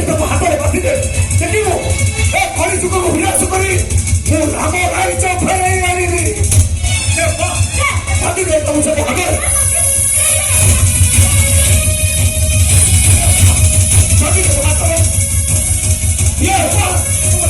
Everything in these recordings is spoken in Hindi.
ତାକୁ ହାତରେ ବାନ୍ଧିଦେ ଦେଖିବୁ ଏ କଳି ଯୁଗକୁ ବିନାଶ କରି ମୁଁ ରାମ ରାଇଜ ଫେରାଇ ଆଣିବି ବାନ୍ଧିଦେ ତମକୁ ସବୁ ହାତରେ ବାନ୍ଧିଦେ ହାତରେ ଇଏ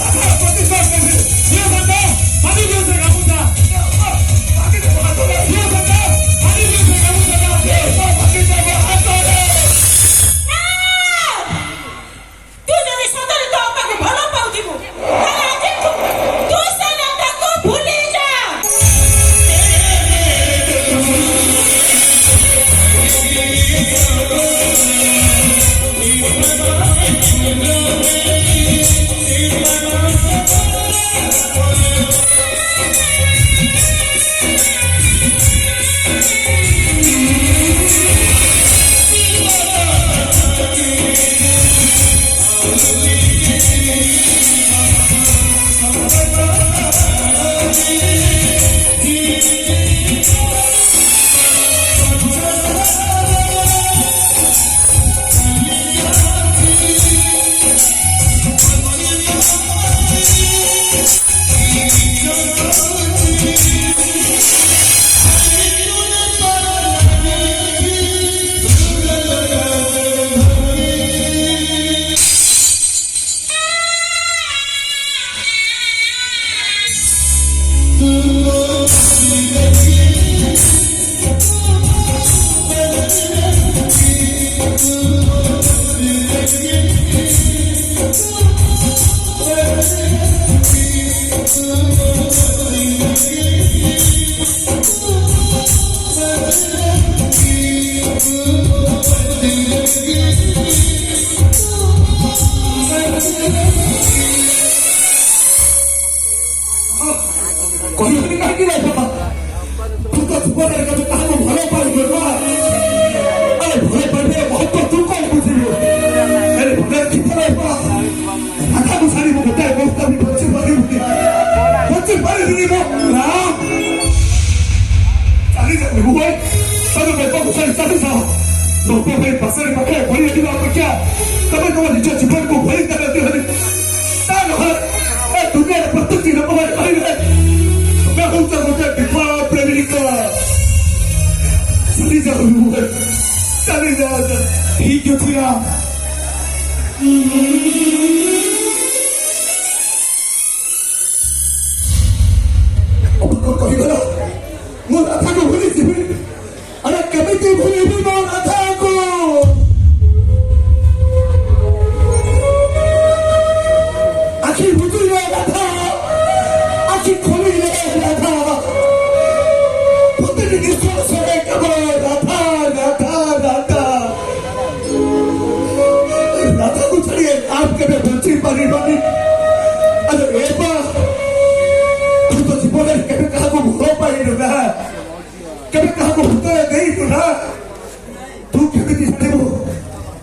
ରାଧାର ପ୍ରତିଶ୍ୱାସ ଦେବି ଇଏ ବାନ୍ଧ ବାନ୍ଧି ଦିଅ ସେ ଗାମୁଛା ବାନ୍ଧିଦେ ହାତରେ ଇଏ ବାନ୍ଧ ବାନ୍ଧି ଦିଅ ସେ ଗାମୁଛା ବାନ୍ଧି ଦେବ ହାତରେ କହିବନି କାହିଁକି ରେ ବାବା ତୁ ତ ଜୀବନରେ କେବେ କାହାକୁ ଭଲ ପାଇଲୁ ଆରେ ଭଲ ପାଇଲେ ମହତ୍ଵ ତୁ କଣ ବୁଝିଲୁ ଆରେ ଭଲ କ୍ଷେତ୍ରରେ ରାଧାକୁ ଛାଡ଼ି ମୁଁ ଗୋଟାଏ ଅବସ୍ଥା ବି ବଞ୍ଚି ପାରିବୁନି ମୋ ରାମ ଚାଲିଯାଉ ହୁଏ ତମେ ବେପକୁ ଛାଡ଼ି ଚାଲିଯାଅ ଲୋକ ପାଇଁ ପାଶରେ ପାଖରେ ବଳି ଯିବା ଅପେକ୍ଷା ତମେ ତମ ନିଜ ଜୀବନକୁ ବଳି ଦେଲେ ତା ନହେଲେ ଏ ଦୁନିଆରେ ପ୍ରତ୍ୟେକ ଲୋକମାନେ କହିବେ ଗୋଟେ ବିଫଳ ପ୍ରେମିକ ଚାଲିଯାଉ ଠିକ ଅଛି କହିଗଲ ମୁଁ ରାଧାକୁ ଭୁଲିଯିବି ଆରେ କେମିତି ଭୁଲିବି ମୋ ରାଧାକୁ ଆଖି ବୁଝିଲେ ରାଧା ଆଖି ଖୋଲିଲେ ରାଧା ପ୍ରତିଟି ନିଶ୍ୱାସରେ କେବଳ ରାଧା ରାଧା ରାଧା ରାଧାକୁ ଛାଡ଼ି आप କେବେ ବଞ୍ଚି ପାରିବନି ଆରେ ଏବା ତୁ ତ ଜୀବନରେ କେବେ କାହାକୁ ଭଲ ପାଇଲୁ ନା କେବେ କାହାକୁ ହୃଦୟ ଦେଇଛୁ ନା ତୁ କେମିତି ଜାଣିବୁ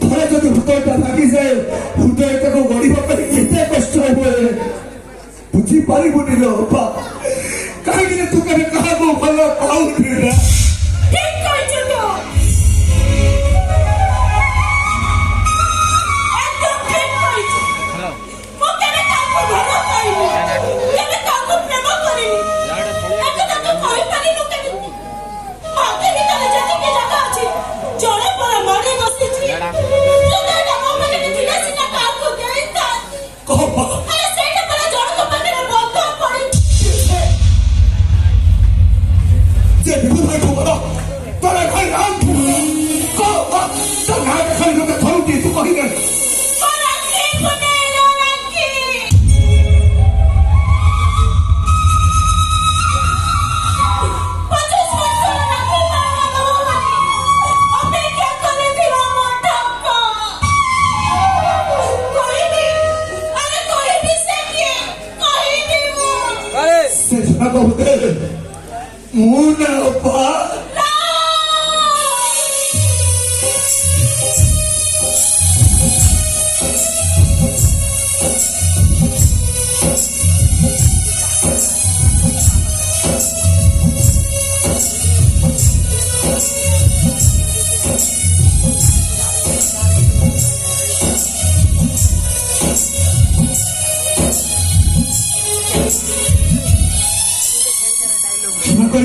ଥରେ ଯଦି ହୃଦୟଟା ଲାଗିଯାଏ ହୃଦୟଟାକୁ ଗଢ଼ିବା ପାଇଁ କେତେ କଷ୍ଟ ହୁଏ ବୁଝିପାରିବୁନି ଲୋ ବାପା କାହିଁକି ତୁ କେବେ କାହାକୁ ଭଲ ପାଉନି ନା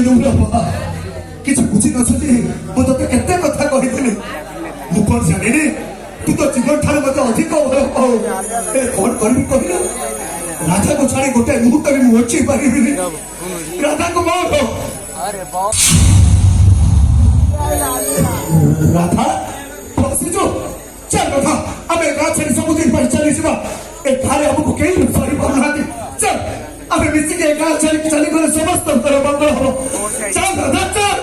କରିଦେବୁ ବାପା କିଛି ବୁଝି ନଛନ୍ତି ମୁଁ ତତେ କେତେ କଥା କହିଥିଲି ମୁଁ କଣ ଜାଣିନି ତୁ ତ ଜୀବନ ଠାରୁ ମତେ ଅଧିକ ଭଲ ପାଉ କଣ କରିବି କହିଲ ରାଧାକୁ ଛାଡି ଗୋଟେ ମୁହୂର୍ତ୍ତରେ ମୁଁ ବଞ୍ଚି ପାରିବିନି ରାଧାକୁ ମୋର ରାଧା ବସିଛୁ ଚାଲ ରାଧା ଆମେ ଗାଁ ଛାଡି ସବୁଦିନ ପାଇଁ ଚାଲିଯିବା ଏ ଗାଁରେ ଆମକୁ କେହି ସରି ପାରୁନାହାନ୍ତି ଚାଲ ଆମେ ମିଶିକି ଏ ଗାଁ ଛାଡିକି ଚାଲିଗଲେ ସମସ୍ତଙ୍କର ମଙ୍ଗଳ ହବ ଚାଲ ରାଧା ଚାଲ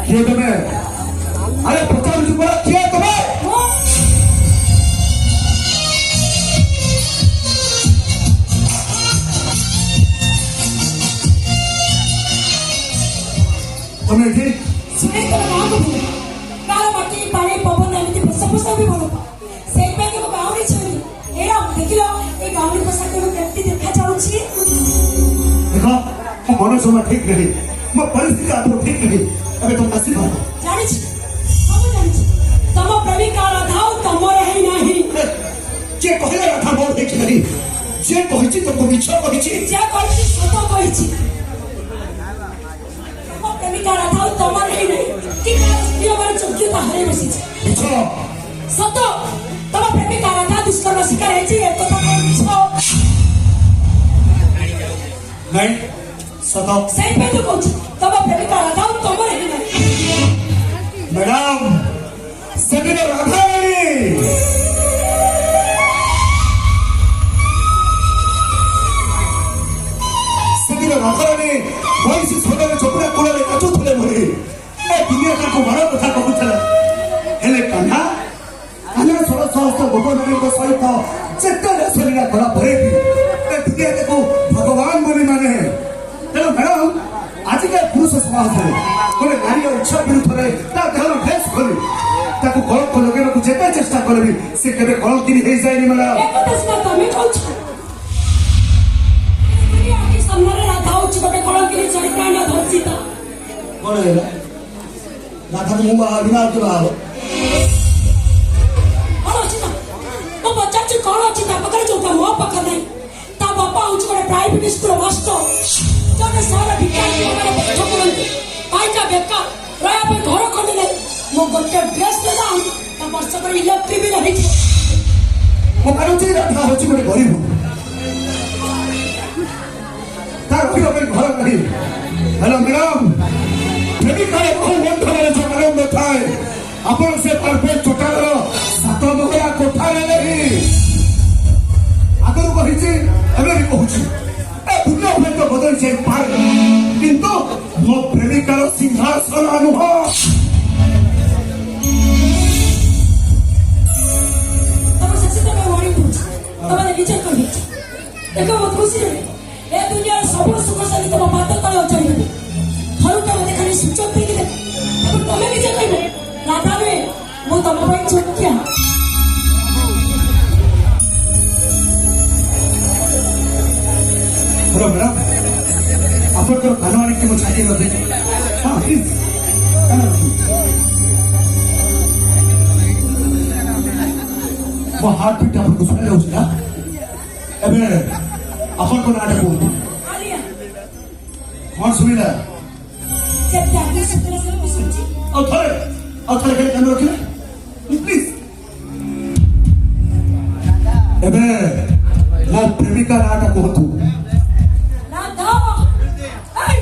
किए तुम्हें अरे पता बोला किया तुम्हें तुम्हें ठीक सुने तो ना को काला माटी पानी पवन एमिति सब भी बोलो सेट पे के गाउरी छनी एरा देखिलो ए गाउरी पोशाक को व्यक्ति देखा जाउछि देखो वो मन समा ठीक नहीं मैं परिस्थिति आपको ठीक नहीं अबे तुम आशीर्वाद जानि छी सब जानि छी तम प्रेमिका राधा तमर है नहीं जे कहले राधा मोर ठीक नहीं जे कहिछि तुमको मिछ कहिछि जे कहिछि सत कहिछि तम प्रेमिका राधा तमर है नहीं कि स्त्रीय बर योग्यता हरे बसी छी मिछ सत तम प्रेमिका राधा दुष्कर्म शिकार है छी एक कथा मिछ नहीं सदा सेट पे तो कहछि तम प्रेमिका राधा तमर है नहीं मैडम सगळे राधा राणी सगळे राधा राणी वैसी सोनारे चोपड़ा कोलारे नाचुथले मोरे ए दुनिया को बड़ कथा कहूथला हेले कान्हा कान्हा 1600 गोपनारी को सहित चेतन शरीर कला भरे भी ए दुनिया को भगवान बोली माने तेणु मैडम आजिका पुरुष समाज गोटे नारी इच्छा विरुद्ध ता देहर ड्रेस खोली ताकू कलंक लगेबाकू जेते चेष्टा करबी से केबे कलंकिनी हे जायनी मैडम एक कथा सिना तमे कहछ दुनिया के सामने राधा उच्च गोटे कलंकिनी चरित्र न धर्जिता कोन हेला राधा मुंबा बिना के बाहर कौन अछि ना ओ बच्चा ची कौन अछि ता पकड़ जोटा मो पकड़ नहीं ता बापा उच्च गोटे प्राइवेट स्कूल मास्टर जने सारा विद्यार्थी हमारे पाठ पढ़ते पाइका बेकार रहा पे घर खंड नहीं मो गोटे ड्रेस ले दाम ता वर्ष पर इलेक्ट्रिक बिल रही मो कारुची राधा होची गोटे गरीब तार रहिबा पे घर नहीं हेलो मैडम प्रेमिका को बंध करे जो मैडम बताए अपन से परफेक्ट छोटार सात बगला कोठा ले नहीं आगरू कहिची एबे भी कहूची दुनिया में तो बदल जाए पार किंतु मो प्रेमिकार सिंहासन अनुभव तब सच्ची तो मैं वाणी पूछ तब ने विचार कर लीजिए देखो बहुत खुशी है ए दुनिया सब सुख शांति तब बात तले अचाई थरु के मते खाली सूचक पे के अब तमे विचार कइबो राधा रे मो तम भाई छोटिया हेलो मैडम आपको कानवानी के मुझे चाहिए होते हाँ प्लीज वो हार्ट बीट आपको सुना ले उसका एबे अपन को नाटक बोल आलिया कौन सुनिला जब जाके सुतरा से पूछी और थोड़े के कान रखिए प्लीज एबे वो प्रेमिका नाटक होतु राधा ए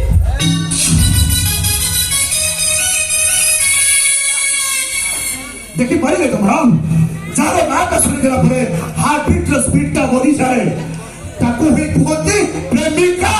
देखी पारे तो मैडम जारे नाटक सुनिला परे हार्ट बीट स्पीड ता बढ़ी जाए ताको ही कुहती प्रेमिका